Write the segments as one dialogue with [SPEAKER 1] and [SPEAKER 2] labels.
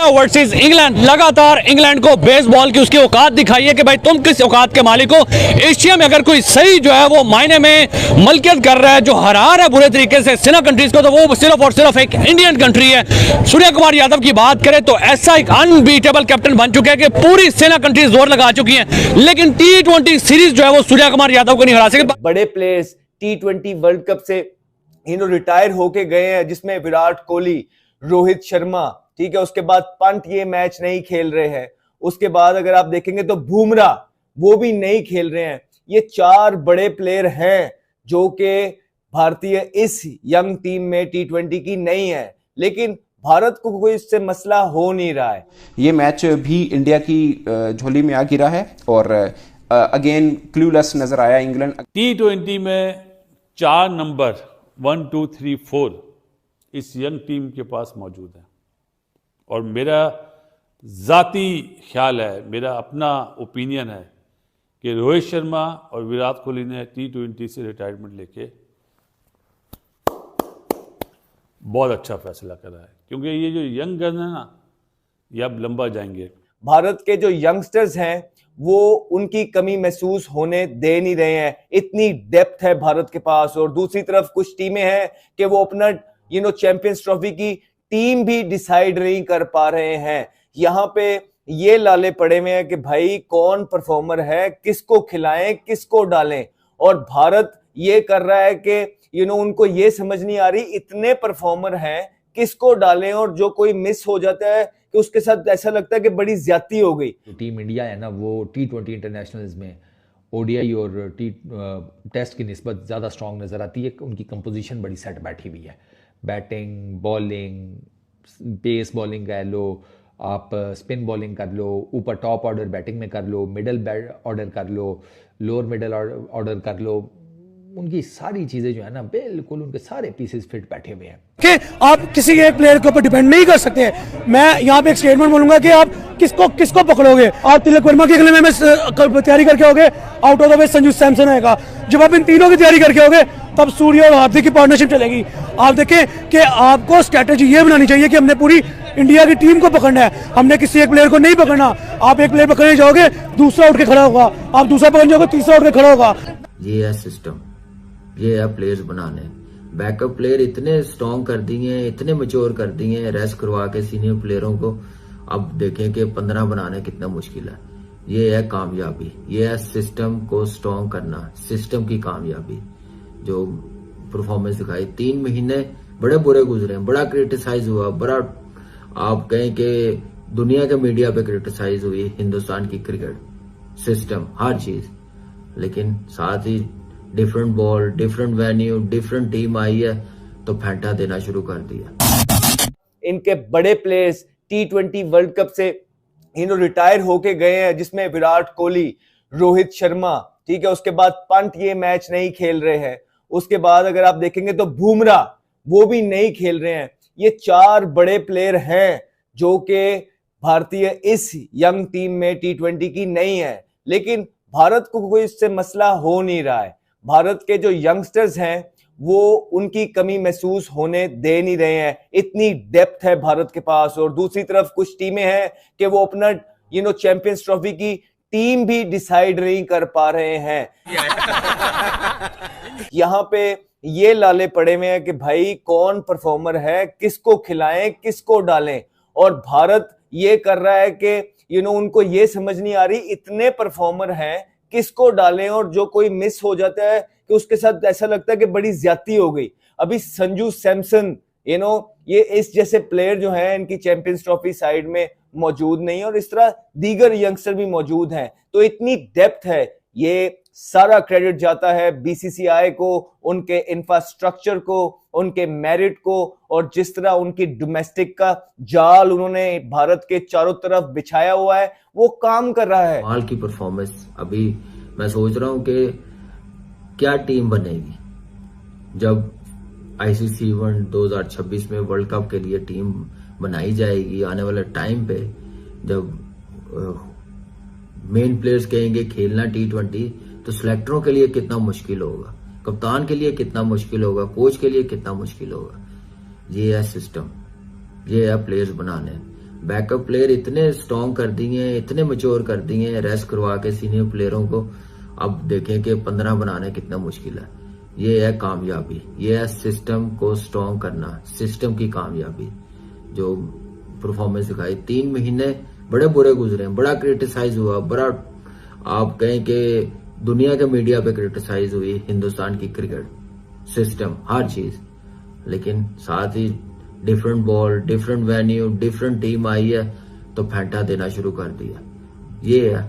[SPEAKER 1] Versus England. लगातार England को baseball की उसकी औकात दिखाई है कि भाई तुम किस औकात के मालिक हो। एशिया में अगर कोई सही जो है वो मायने में मलकियत कर रहा है, जो हरा रहा है बुरे तरीके से सिना कंट्रीज को, तो वो सिर्फ और सिर्फ एक इंडियन कंट्री है। सूर्य कुमार यादव की बात करें तो ऐसा एक अनबीटेबल कैप्टन बन चुके हैं कि पूरी सेना कंट्रीज जोर लगा चुकी हैं, लेकिन T20 सीरीज जो है वो सूर्य कुमार यादव को नहीं हरा सके।
[SPEAKER 2] बड़े प्लेयर्स T20 वर्ल्ड कप से रिटायर होके गए हैं, जिसमें विराट कोहली, रोहित शर्मा, ठीक है, उसके बाद पंत ये मैच नहीं खेल रहे हैं। उसके बाद अगर आप देखेंगे तो बुमराह वो भी नहीं खेल रहे हैं। ये 4 बड़े प्लेयर हैं जो कि भारतीय इस यंग टीम में T20 की नहीं है, लेकिन भारत को कोई इससे मसला हो नहीं रहा है।
[SPEAKER 3] ये मैच भी इंडिया की झोली में आ गिरा है और अगेन क्लूलेस नजर आया इंग्लैंड।
[SPEAKER 4] T20 में 4 नंबर 1, 2, 3, 4 इस यंग टीम के पास मौजूद है और मेरा ज़ाती ख्याल है, मेरा अपना ओपिनियन है कि रोहित शर्मा और विराट कोहली ने T20 से रिटायरमेंट लेके बहुत अच्छा फैसला करा है, क्योंकि ये जो यंग गन है ना, ये अब लंबा जाएंगे।
[SPEAKER 2] भारत के जो यंगस्टर्स हैं वो उनकी कमी महसूस होने दे नहीं रहे हैं। इतनी डेप्थ है भारत के पास, और दूसरी तरफ कुछ टीमें हैं कि वो अपना चैंपियंस ट्रॉफी की टीम भी डिसाइड नहीं कर पा रहे हैं। यहाँ पे ये लाले पड़े हुए हैं कि भाई कौन परफॉर्मर है, किसको खिलाएं, किसको डालें, और भारत ये कर रहा है कि उनको ये समझ नहीं आ रही इतने परफॉर्मर हैं किसको डालें, और जो कोई मिस हो जाता है कि उसके साथ ऐसा लगता है कि बड़ी ज्यादती हो गई।
[SPEAKER 5] टीम इंडिया है ना, वो T20 इंटरनेशनल्स में ODI और टेस्ट की निस्बत ज़्यादा स्ट्रॉन्ग नज़र आती है। उनकी कंपोजिशन बड़ी सेट बैठी हुई है। बैटिंग, बॉलिंग, पेस बॉलिंग कह लो, आप स्पिन बॉलिंग कर लो, ऊपर टॉप ऑर्डर बैटिंग में कर लो, मिडल ऑर्डर कर लो, लोअर मिडल ऑर्डर कर लो, उनकी सारी चीज़ें जो है ना बिल्कुल उनके सारे पीसेस फिट बैठे हुए हैं
[SPEAKER 6] कि आप किसी एक प्लेयर के ऊपर डिपेंड नहीं कर सकते। मैं यहाँ पे एक स्टेटमेंट बोलूंगा कि आप किसको पकड़ोगे। आप तिलक वर्मा के अगले में तैयारी करके होगे, out of the way Sanju Samson आएगा। जब आप इन तीनों की तैयारी करके होगे तब सूर्य और हार्दिक की पार्टनरशिप चलेगी। आप देखें कि आपको स्ट्रेटेजी ये बनानी चाहिए कि हमने पूरी इंडिया की टीम को पकड़ना है, हमने किसी एक प्लेयर को नहीं पकड़ना। आप एक प्लेयर पकड़ने जाओगे, दूसरा उठ के खड़ा होगा, आप दूसरा पकड़ने जाओगे, तीसरा उठ के खड़ा होगा।
[SPEAKER 7] ये है सिस्टम, ये है प्लेयर्स बनाने। बैकअप प्लेयर इतने स्ट्रॉन्ग कर दिए हैं, इतने मैच्योर कर दिए हैं, रेस्ट करवा के सीनियर प्लेयरों को। अब देखें कि 15 बनाना कितना मुश्किल है। ये है कामयाबी, ये है सिस्टम को स्ट्रॉन्ग करना, सिस्टम की कामयाबी। जो परफॉर्मेंस दिखाई 3 महीने बड़े बुरे गुजरे, बड़ा क्रिटिसाइज हुआ, बड़ा आप कहें कि दुनिया के मीडिया पे क्रिटिसाइज हुई हिंदुस्तान की क्रिकेट सिस्टम, हर चीज, लेकिन साथ ही different ball, different venue, different team आई है तो फेंटा देना शुरू कर दिया।
[SPEAKER 2] इनके बड़े प्लेयर्स T20 वर्ल्ड कप से रिटायर होके गए हैं, जिसमें विराट कोहली, रोहित शर्मा, ठीक है, उसके बाद पंत ये मैच नहीं खेल रहे हैं। उसके बाद अगर आप देखेंगे तो बुमराह वो भी नहीं खेल रहे हैं। ये 4 बड़े प्लेयर हैं जो कि भारतीय इस यंग टीम में T20 की नहीं है, लेकिन भारत को कोई इससे मसला हो नहीं रहा है। भारत के जो यंगस्टर्स हैं वो उनकी कमी महसूस होने दे नहीं रहे हैं। इतनी डेप्थ है भारत के पास, और दूसरी तरफ कुछ टीमें हैं कि वो अपना चैंपियंस ट्रॉफी की टीम भी डिसाइड नहीं कर पा रहे हैं। यहाँ पे ये लाले पड़े हुए हैं कि भाई कौन परफॉर्मर है, किसको खिलाएं, किसको डालें, और भारत ये कर रहा है कि उनको ये समझ नहीं आ रही इतने परफॉर्मर हैं किसको डालें, और जो कोई मिस हो जाता है कि उसके साथ ऐसा लगता है कि बड़ी ज्यादती हो गई। अभी संजू सैमसन ये इस जैसे प्लेयर जो हैं इनकी चैंपियंस ट्रॉफी साइड में मौजूद नहीं, और इस तरह दीगर यंगस्टर भी मौजूद हैं। तो इतनी डेप्थ है, ये सारा क्रेडिट जाता है BCCI को, उनके इंफ्रास्ट्रक्चर को, उनके मेरिट को, और जिस तरह उनकी डोमेस्टिक का जाल उन्होंने भारत के चारों तरफ बिछाया हुआ है वो काम कर रहा है।
[SPEAKER 7] कमाल की परफॉर्मेंस। अभी मैं सोच रहा हूं कि क्या टीम बनेगी जब ICC इवेंट 2026 में वर्ल्ड कप के लिए टीम बनाई जाएगी। आने वाले टाइम पे जब मेन प्लेयर्स कहेंगे खेलना T20, तो सिलेक्टरों के लिए कितना मुश्किल होगा, कप्तान के लिए कितना मुश्किल होगा, कोच के लिए कितना मुश्किल होगा। ये है सिस्टम, ये है प्लेयर्स बनाने। बैकअप प्लेयर इतने स्ट्रॉन्ग कर दिए हैं, इतने मैच्योर कर दिए हैं रेस्ट करवा के सीनियर प्लेयरों को। अब देखें कि 15 बनाना कितना मुश्किल है। ये है कामयाबी, ये है सिस्टम को स्ट्रॉन्ग करना, सिस्टम की कामयाबी। जो परफॉर्मेंस दिखाई 3 महीने बड़े बुरे गुजरे, बड़ा क्रिटिसाइज हुआ, बड़ा आप कहें कि दुनिया के मीडिया पे क्रिटिसाइज हुई हिंदुस्तान की क्रिकेट सिस्टम, हर चीज। लेकिन साथ ही different ball, different venue, different team आई है तो फेंटा देना शुरू कर दिया। ये है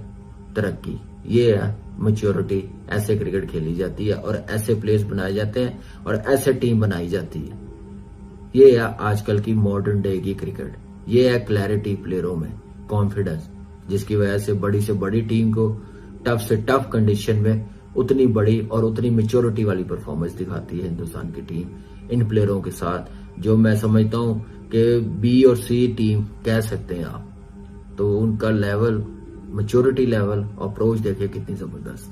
[SPEAKER 7] तरक्की, ये है मैच्योरिटी। ऐसे क्रिकेट खेली जाती है और ऐसे प्लेयर्स बनाए जाते हैं और ऐसे टीम बनाई जाती है। ये है आजकल की मॉडर्न डे की क्रिकेट। ये है क्लैरिटी प्लेयरों में, कॉन्फिडेंस, जिसकी वजह से बड़ी टीम को टफ से टफ कंडीशन में उतनी बड़ी और उतनी मैच्योरिटी वाली परफॉर्मेंस दिखाती है हिंदुस्तान की टीम इन प्लेयरों के साथ, जो मैं समझता हूं कि बी और सी टीम कह सकते हैं आप। तो उनका लेवल, मैच्योरिटी लेवल, अप्रोच देखिए कितनी जबरदस्त है।